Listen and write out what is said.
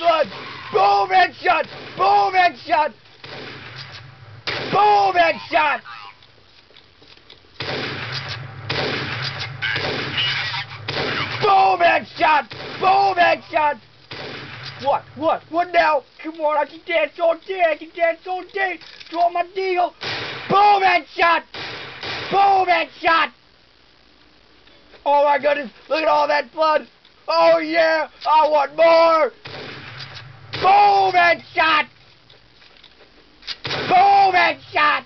blood. Boom, headshot. Boom, headshot. Boom, headshot. Boom, headshot. Boom, headshot. What now? Come on, I can dance all day. I can dance all day. Draw my deal. Boom, headshot. Boom, headshot. Oh my goodness, look at all that blood. Oh yeah, I want more. Boom, headshot. Boom, headshot.